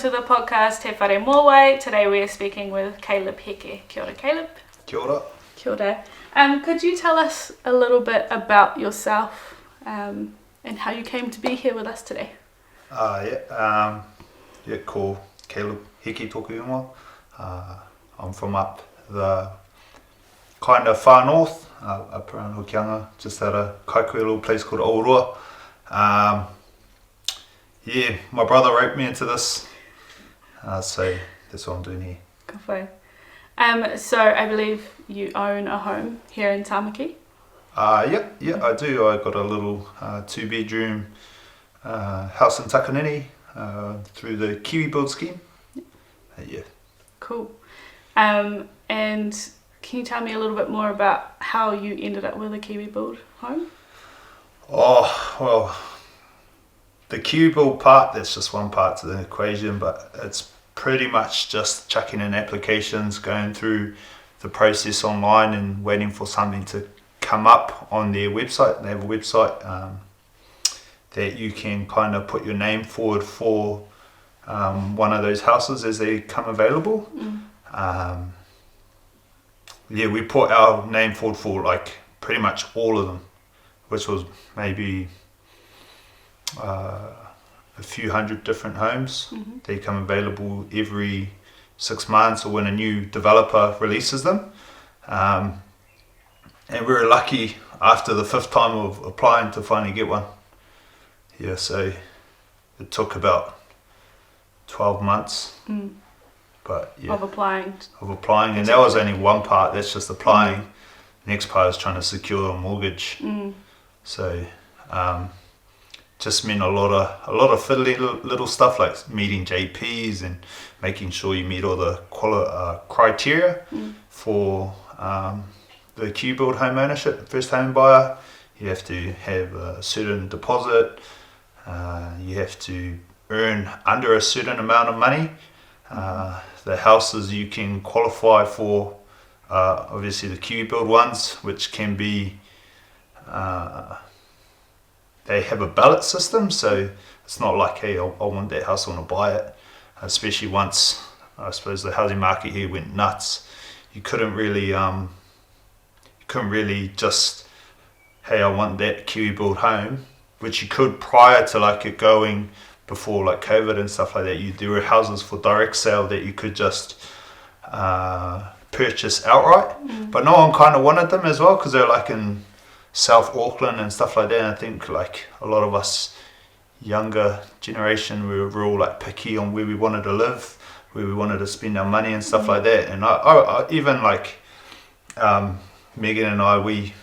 to the podcast Te Whare Mōwai. Today we are speaking with Caleb Heke. Kia ora, Caleb. Kia ora. Kia ora. Could you tell us a little bit about yourself and how you came to be here with us today? Ko Caleb Heke toku ingoa. I'm from up the kind of far north, up around Hokianga, just at a kaikoe little place called Aurua. My brother roped me into this, so that's what I'm doing here. Ka whai. So I believe you own a home here in Tamaki? I do. I got a little 2-bedroom house in Takanini through the Kiwi Build scheme. Cool. And can you tell me a little bit more about how you ended up with a Kiwi Build home? Oh, well, the Kiwi Build part, that's just one part to the equation, but it's pretty much just chucking in applications, going through the process online and waiting for something to come up on their website. They have a website that you can kind of put your name forward for one of those houses as they come available. We put our name forward for like pretty much all of them, which was maybe a few hundred different homes. They come available every 6 months or when a new developer releases them. And we were lucky after the 5th time of applying to finally get one. So it took about 12 months. But Of applying, and that was only one part. That's just applying. Next part is trying to secure a mortgage. So just meant a lot of fiddly little stuff like meeting JPs and making sure you meet all the criteria for the Kiwi Build home ownership, first home buyer. You have to have a certain deposit. You have to earn under a certain amount of money. The houses you can qualify for, obviously the Kiwi Build ones, which can be, they have a ballot system, so it's not like, hey, I want that house, I want to buy it. Especially once, I suppose, the housing market here went nuts. You couldn't really just, hey, I want that Kiwi Build home, which you could prior to like it going, before like COVID and stuff like that. There were houses for direct sale that you could just purchase outright, but no one kind of wanted them as well because they're like in South Auckland and stuff like that. And I think like a lot of us younger generation, we were all like picky on where we wanted to live, where we wanted to spend our money and stuff like that. And I even like Megan and I, we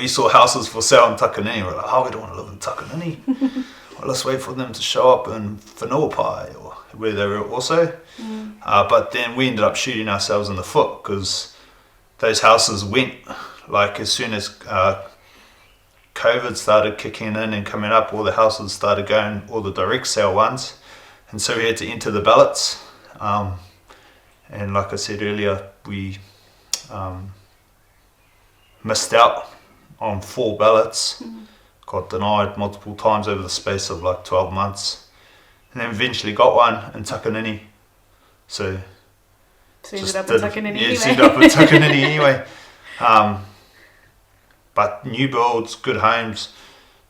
saw houses for sale in Takanini. We're like, we don't want to live in Takanini. Well, let's wait for them to show up in Whenuapai or where they were also. But then we ended up shooting ourselves in the foot because those houses went, like as soon as COVID started kicking in and coming up, all the houses started going, all the direct sale ones. And so we had to enter the ballots. And like I said earlier, we missed out on 4 ballots. Got denied multiple times over the space of like 12 months, and then eventually got one in Takanini. So you ended up in Takanini anyway. Ended up in Takanini anyway. But new builds, good homes,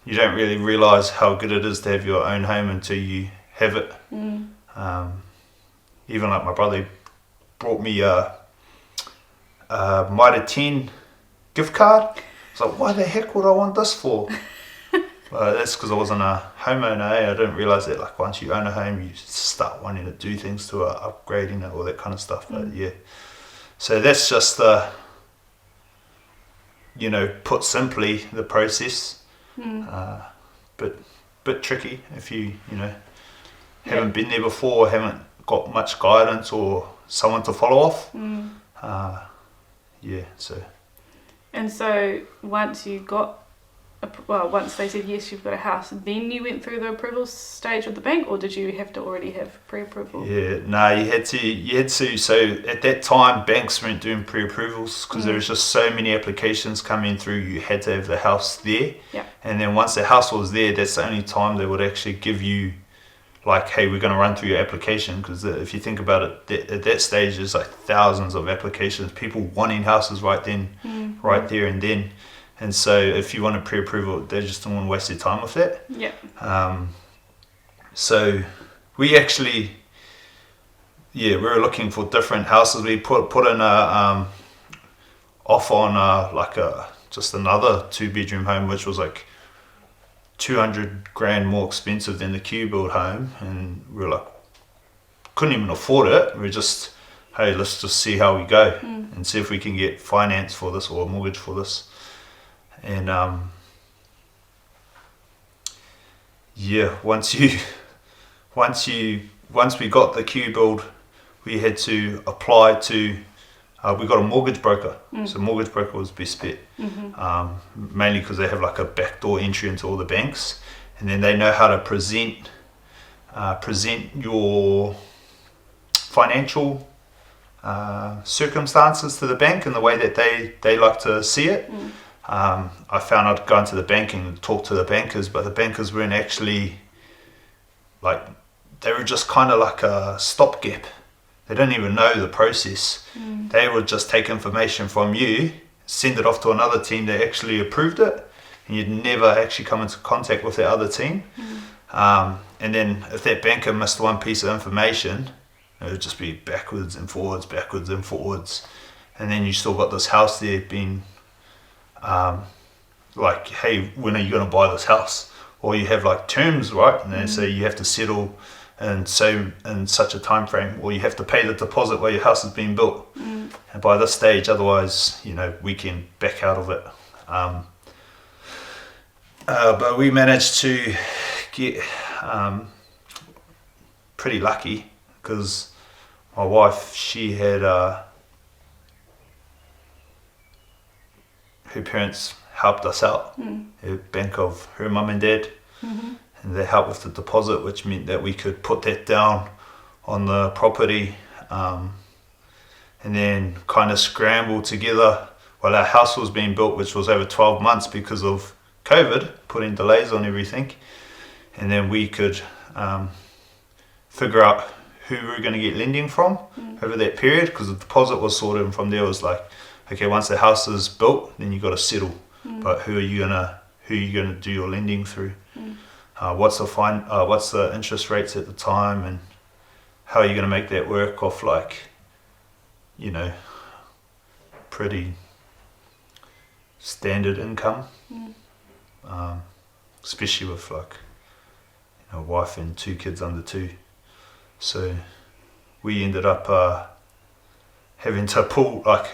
you don't really realise how good it is to have your own home until you have it. Even like my brother brought me a Mitre 10 gift card. I was like, why the heck would I want this for? That's because I wasn't a homeowner. I didn't realise that like once you own a home, you start wanting to do things to it, upgrading it, all that kind of stuff. But so that's just put simply, the process. But bit tricky if you haven't been there before, haven't got much guidance or someone to follow off. And so once you got, once they said yes, you've got a house, then you went through the approval stage with the bank, or did you have to already have pre-approval? You had to. So at that time, banks weren't doing pre-approvals because there was just so many applications coming through. You had to have the house there, and then once the house was there, that's the only time they would actually give you like, hey, we're going to run through your application, because if you think about it, at that stage there's like thousands of applications, people wanting houses right then, right there and then. And so if you want a pre-approval, they just don't want to waste their time with that. Yeah. So we actually, we were looking for different houses. We put in a offer on like just another 2-bedroom home, which was like 200 grand more expensive than the Q-Build home, and we were like, couldn't even afford it. We were just, hey, let's just see how we go and see if we can get finance for this or a mortgage for this. And once we got the Q-Build, we had to apply to, we got a mortgage broker. So mortgage broker was best bet, mainly because they have like a backdoor entry into all the banks, and then they know how to present your financial circumstances to the bank in the way that they like to see it. I found I'd go into the bank and talk to the bankers, but the bankers weren't actually, like, they were just kind of like a stopgap. They didn't even know the process. They would just take information from you, send it off to another team that actually approved it, and you'd never actually come into contact with that other team. And then if that banker missed one piece of information, it would just be backwards and forwards, and then you still got this house there being like, hey, when are you going to buy this house? Or you have like terms, right? And they say you have to settle and so in such a time frame, or you have to pay the deposit while your house is being built. And by this stage, otherwise, we can back out of it. But we managed to get pretty lucky, because my wife, she had her parents helped us out, a bank of her mum and dad, and they helped with the deposit, which meant that we could put that down on the property, and then kind of scramble together while our house was being built, which was over 12 months because of COVID, putting delays on everything. And then we could figure out who we were going to get lending from over that period, because the deposit was sorted, and from there it was like, okay, once the house is built, then you got to settle. But who are you gonna do your lending through? What's the interest rates at the time, and how are you gonna make that work off, like, pretty standard income, especially with like a wife and 2 kids under 2. So we ended up having to pull, like,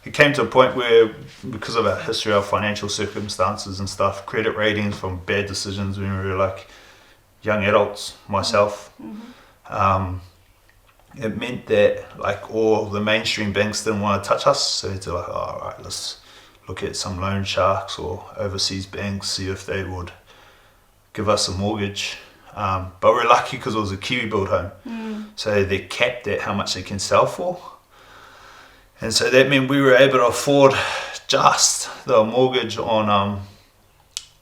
it came to a point where, because of our history, our financial circumstances and stuff, credit ratings from bad decisions when we were like young adults, myself, it meant that like all the mainstream banks didn't want to touch us. So they're like, all right, let's look at some loan sharks or overseas banks, see if they would give us a mortgage. But we're lucky because it was a Q-Build home. So they capped at how much they can sell for. And so that meant we were able to afford just the mortgage on,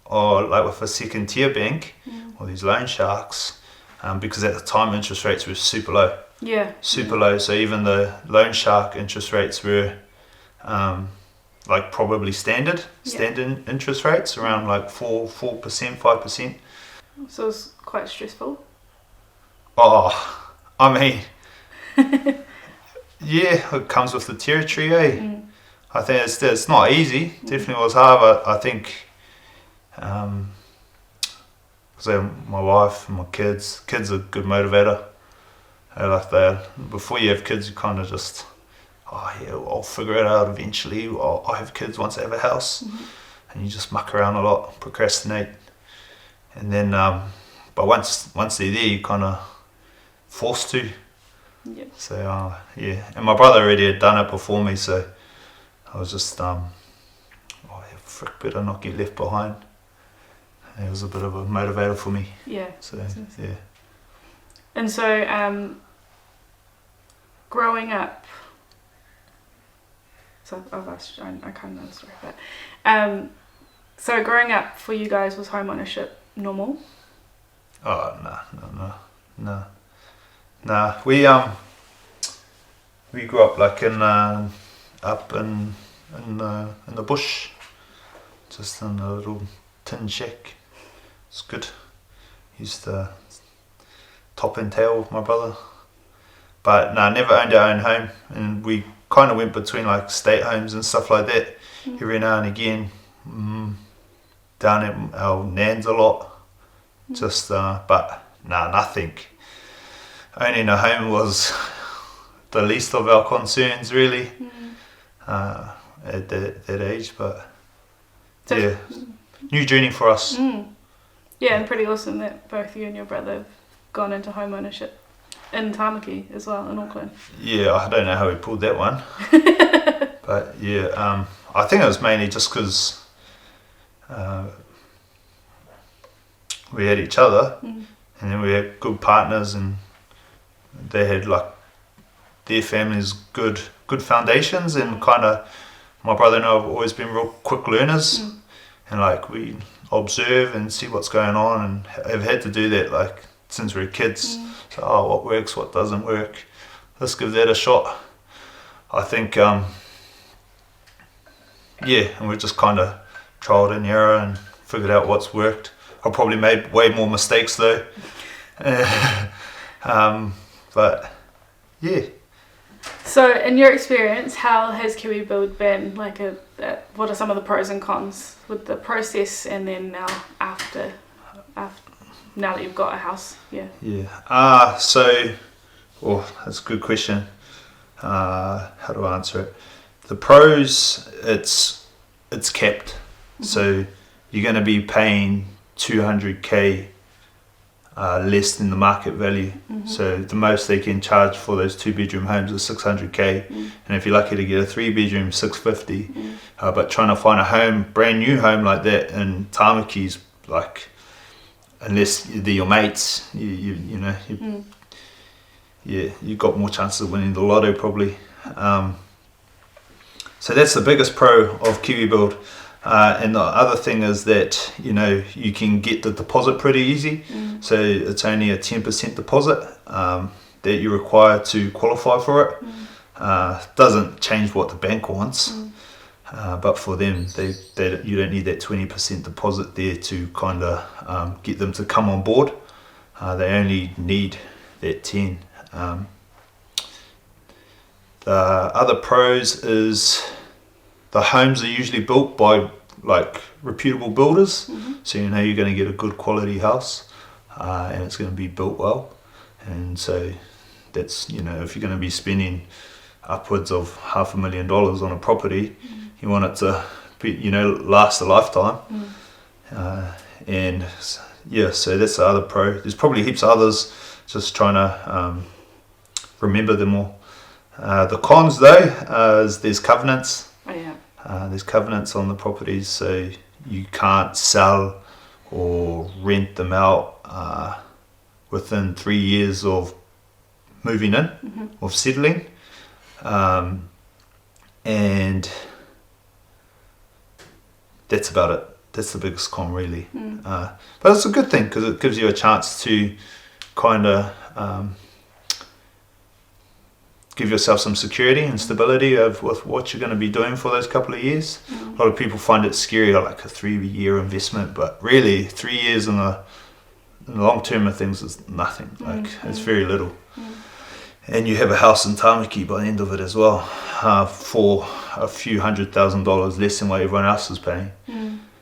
or like with a second tier bank, or these loan sharks, because at the time interest rates were super low. Super low. So even the loan shark interest rates were like probably standard interest rates, around like 4%, 5%. So it's quite stressful. Oh, I mean, yeah, it comes with the territory, eh? I think it's not easy. Definitely was hard, but I think because my wife and my kids are a good motivator. Before you have kids, you kind of just, I'll figure it out eventually. I'll have kids once I have a house, and you just muck around a lot, procrastinate, and then but once they're there, you kind of forced to. Yeah. So and my brother already had done it before me, so I was just frick, better not get left behind. It was a bit of a motivator for me. Yeah. So yeah. And so growing up, so I've asked, I kind of know the story, but so growing up for you guys, was home ownership normal? Oh no. No. Nah. We grew up like in up in the bush, just in a little tin shack. It's good. Used to top and tail with my brother, but no, never owned our own home, and we kind of went between like state homes and stuff like that every now and again. Down at our nan's a lot, just but nah, nothing. Owning a home was the least of our concerns really at that age, but So- yeah, new journey for us. Yeah, and pretty awesome that both you and your brother have gone into home ownership in Tamaki as well, in Auckland. Yeah, I don't know how we pulled that one, but yeah, I think it was mainly just because we had each other, and then we had good partners, and they had like their families good foundations, and kind of my brother and I have always been real quick learners, and like we observe and see what's going on, and have had to do that like since we were kids. So what works, what doesn't work, let's give that a shot. I think and we just kind of trialed and error and figured out what's worked. I probably made way more mistakes though, but yeah. So, in your experience, how has Kiwi Build been? Like, what are some of the pros and cons with the process, and then now after now that you've got a house? Yeah. Yeah. That's a good question. How do I answer it? The pros, it's capped, so you're going to be paying 200k less than the market value. So the most they can charge for those 2-bedroom homes is 600k, and if you're lucky to get a 3-bedroom, 650. But trying to find a brand new home like that in Tamaki's like, unless they're your mates, you've got more chances of winning the lotto probably. So that's the biggest pro of Kiwi Build. And the other thing is that you can get the deposit pretty easy. So it's only a 10% deposit that you require to qualify for it. Doesn't change what the bank wants, but for them, you don't need that 20% deposit there to kind of get them to come on board. They only need that 10. The other pros is the homes are usually built by like reputable builders, so you're going to get a good quality house, and it's going to be built well. And so that's if you're going to be spending upwards of $500,000 on a property, you want it to be last a lifetime. And yeah, so that's the other pro. There's probably heaps of others, just trying to remember them all. The cons though is there's covenants. There's covenants on the properties, so you can't sell or rent them out within 3 years of moving in, of settling. And that's about it. That's the biggest con really. But it's a good thing because it gives you a chance to kind of give yourself some security and stability with what you're going to be doing for those couple of years. A lot of people find it scary, like a 3-year investment, but really 3 years in the long term of things is nothing. Like it's very little. And you have a house in Tamaki by the end of it as well, for a few $100,000 less than what everyone else is paying.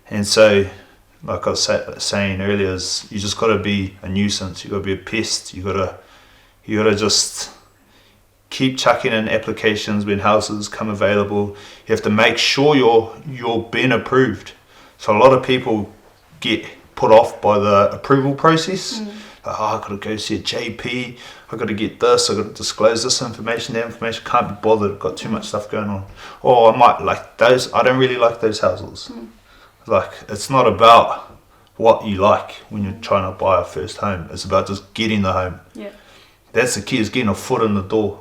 And so, like I was saying earlier, is you just got to be a nuisance. You got to be a pest. You got to just keep chucking in applications when houses come available. You have to make sure you're being approved. So a lot of people get put off by the approval process. I've got to go see a JP, I've got to get this, I've got to disclose this information, that information, can't be bothered, I've got too much stuff going on. Or I might like those, I don't really like those houses. Like, it's not about what you like when you're trying to buy a first home, it's about just getting the home. That's the key, is getting a foot in the door.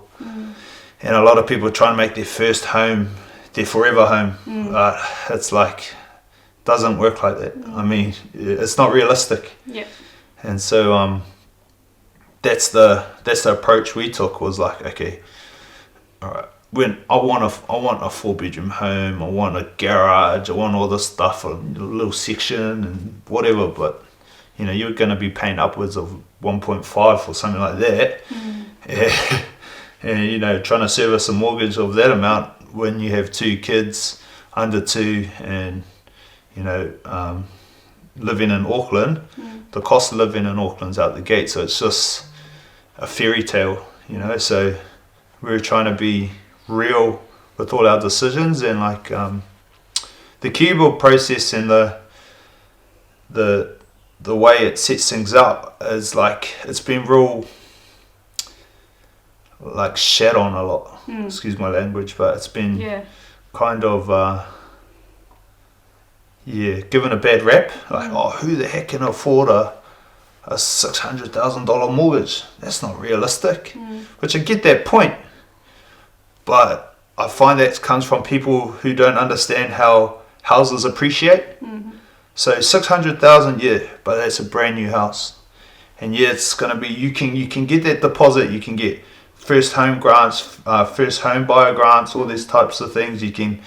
And a lot of people try and make their first home their forever home. It's like, doesn't work like that. I mean, it's not realistic. And so that's the approach we took, was like, okay, all right, when I want a 4-bedroom home, I want a garage, I want all this stuff, a little section and whatever, but you know, you're going to be paying upwards of 1.5 or something like that. And you know, trying to service a mortgage of that amount when you have 2 kids under 2, and you know, living in Auckland, the cost of living in Auckland's out the gate, so it's just a fairy tale, you know. So we're trying to be real with all our decisions, and like the QBuild process and the way it sets things up is like, it's been real like shat on a lot, excuse my language, but it's been kind of given a bad rap, like, oh, who the heck can afford a $600,000 mortgage? That's not realistic. Which I get that point, but I find that comes from people who don't understand how houses appreciate. So 600,000, but that's a brand new house, and it's gonna be, you can get that deposit, you can get first home grants, first home buyer grants, all these types of things. You can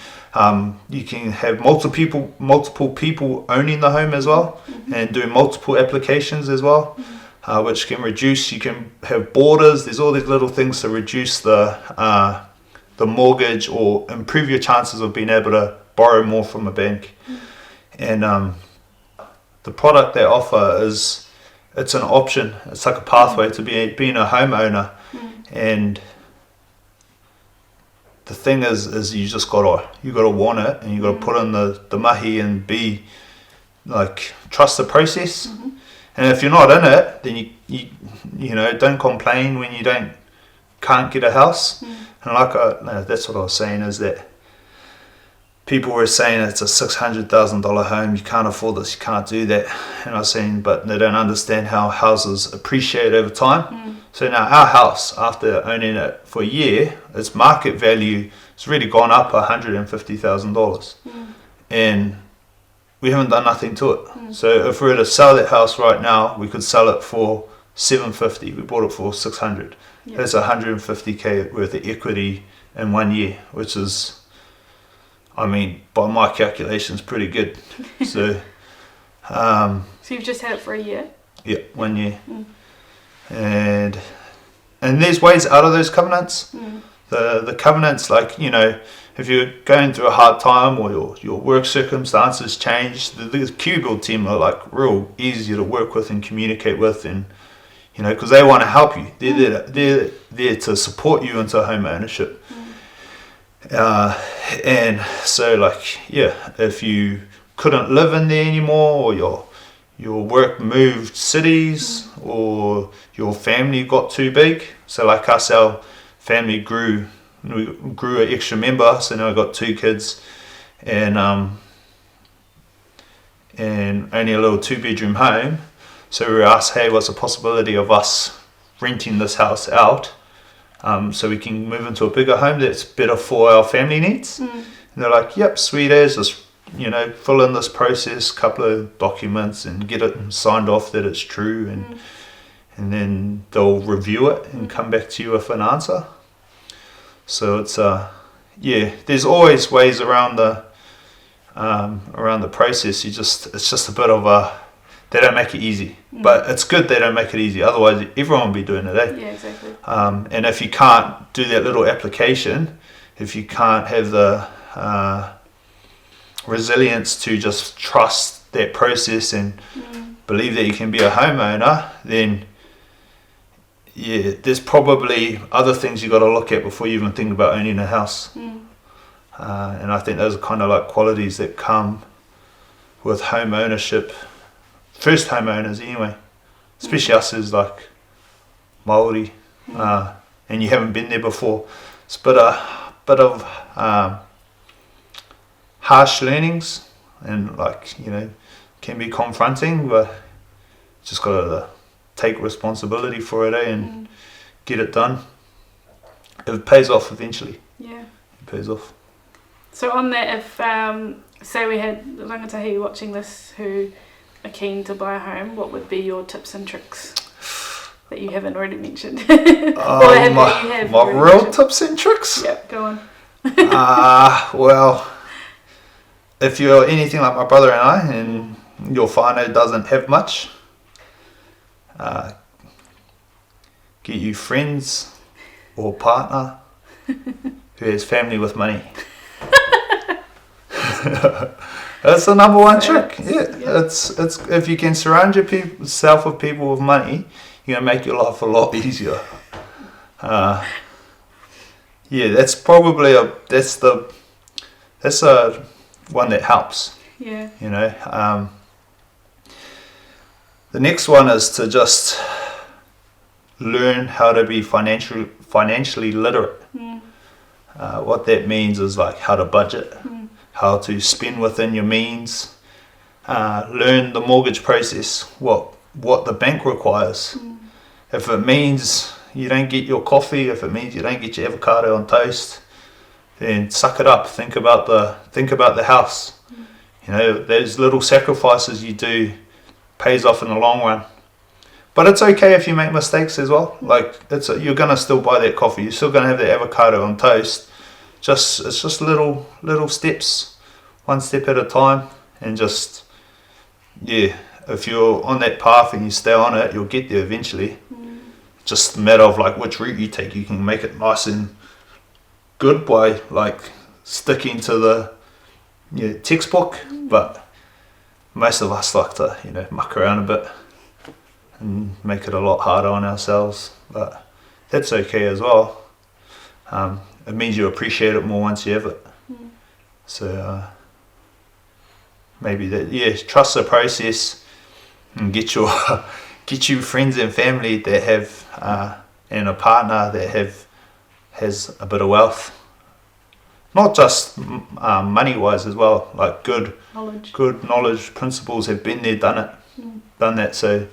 have multiple people owning the home as well, and doing multiple applications as well, which can reduce. You can have borders. There's all these little things to reduce the mortgage or improve your chances of being able to borrow more from a bank. And the product they offer it's an option. It's like a pathway to being a homeowner. And the thing is you just gotta want it, and you gotta put in the mahi and be like, trust the process. And if you're not in it, then you know, don't complain when you can't get a house. And like that's what I was saying, is that people were saying it's a $600,000 home, you can't afford this, you can't do that. And I was saying, but they don't understand how houses appreciate over time. So now our house, after owning it for a year, its market value has really gone up $150,000. And we haven't done nothing to it. So if we were to sell that house right now, we could sell it for $750. We bought it for $600. That's $150K worth of equity in 1 year, which is, I mean, by my calculations, pretty good. So so you've just had it for a year? Yeah, 1 year. And there's ways out of those covenants. The covenants, like, you know, if you're going through a hard time or your work circumstances change, the QBuild team are like real easy to work with and communicate with, and you know, because they want to help you. They're there to support you into home ownership. And so, like, if you couldn't live in there anymore, or your work moved cities, or your family got too big. So like us, our family grew an extra member, so now I've got 2 kids, and only a little 2-bedroom home. So we were asked, hey, what's the possibility of us renting this house out, so we can move into a bigger home that's better for our family needs? And they're like, yep, sweet as, just, you know, fill in this process, couple of documents, and get it signed off that it's true, and then they'll review it and come back to you with an answer. So it's there's always ways around the process. It's just a bit of they don't make it easy, but it's good they don't make it easy. Otherwise, everyone would be doing it, eh? Yeah, exactly. And if you can't do that little application, if you can't have the resilience to just trust that process and believe that you can be a homeowner, then there's probably other things you got to look at before you even think about owning a house. And I think those are kind of like qualities that come with home ownership, first homeowners anyway, especially us as like Māori, and you haven't been there before. It's a bit of harsh learnings, and like, you know, can be confronting, but just got to take responsibility for it, and get it done. It pays off eventually. Yeah, it pays off. So on that, if say we had rangatahi watching this who are keen to buy a home, what would be your tips and tricks that you haven't already mentioned? Or have my already real mentioned? tips and tricks? Yep, go on. Well, if you're anything like my brother and I, and your whānau doesn't have much, get you friends or partner who has family with money. That's the number one trick. Yeah, it's if you can surround yourself with people with money, you're gonna make your life a lot easier. Yeah, that's probably that's a one that helps. Yeah. You know, the next one is to just learn how to be financially literate. What that means is like how to budget, how to spend within your means, learn the mortgage process, what the bank requires. If it means you don't get your coffee, if it means you don't get your avocado on toast, then suck it up. Think about the house. You know, those little sacrifices you do pays off in the long run. But it's okay if you make mistakes as well. Like you're gonna still buy that coffee. You're still gonna have that avocado on toast. It's just little steps, one step at a time, and just if you're on that path and you stay on it, you'll get there eventually. Just a matter of like which route you take. You can make it nice and good by like sticking to the textbook, but most of us like to muck around a bit and make it a lot harder on ourselves, but that's okay as well. It means you appreciate it more once you have it. So maybe trust the process and get you friends and family that have and a partner that has a bit of wealth, not just money wise as well, like good knowledge, principles, have been there, done that. So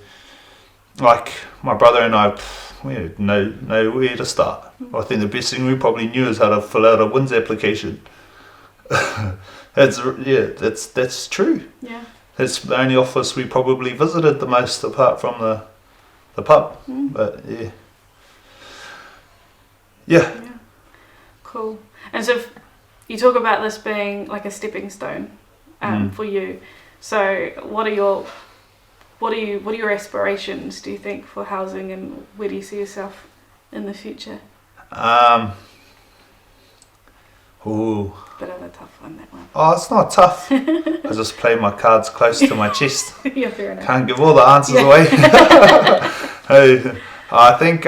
like my brother and I, we didn't know where to start. I think the best thing we probably knew is how to fill out a WINS application. That's true. Yeah. That's the only office we probably visited the most, apart from the pub. But yeah. Cool. And so you talk about this being like a stepping stone for you. So what are your aspirations, do you think, for housing, and where do you see yourself in the future? Bit of a tough one, that one. Oh, it's not tough. I just play my cards close to my chest. Yeah, fair enough. Can't give all the answers away. I think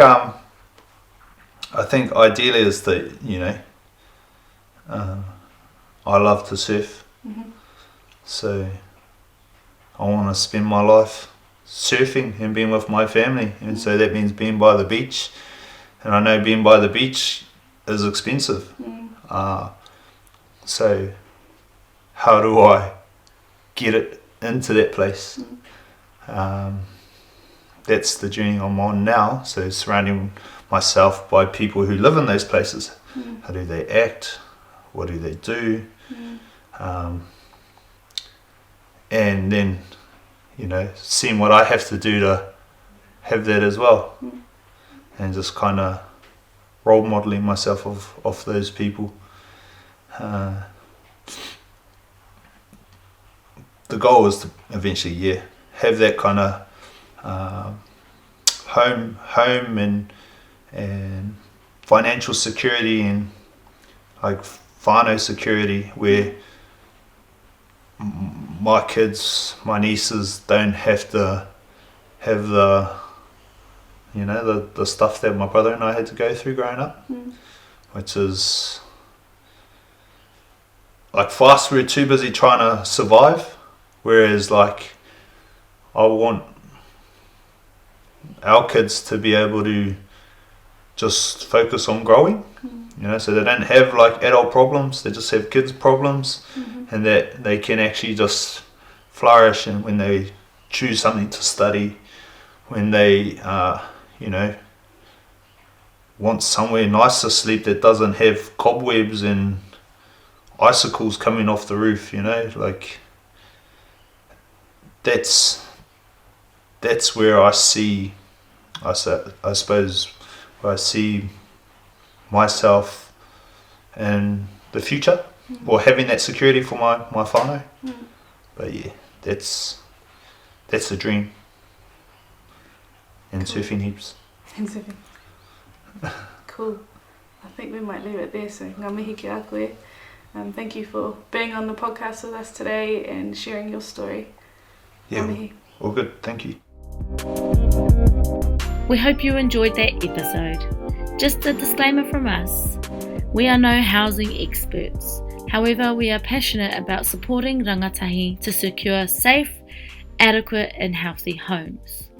ideally is that I love to surf, so I want to spend my life surfing and being with my family, and so that means being by the beach, and I know being by the beach is expensive. So how do I get it into that place? That's the journey I'm on now. So surrounding myself by people who live in those places. How do they act? What do they do? And then seeing what I have to do to have that as well, and just kind of role modeling myself of those people. The goal is to eventually have that kind of home and financial security, and like whānau security, where my kids, my nieces, don't have to have the stuff that my brother and I had to go through growing up, which is like, for us, we're too busy trying to survive, whereas like I want our kids to be able to just focus on growing, so they don't have like adult problems, they just have kids problems, and that they can actually just flourish, and when they choose something to study, when they want somewhere nice to sleep that doesn't have cobwebs and icicles coming off the roof, like that's where I see I suppose where I see myself in the future, or having that security for my whānau. But yeah, that's the dream. And Cool. surfing heaps. And surfing. Cool. I think we might leave it there. So ngā mihi ki a koe. Thank you for being on the podcast with us today and sharing your story. Yeah, Ngā mihi. all good. Thank you. We hope you enjoyed that episode. Just a disclaimer from us. We are no housing experts. However, we are passionate about supporting rangatahi to secure safe, adequate and healthy homes.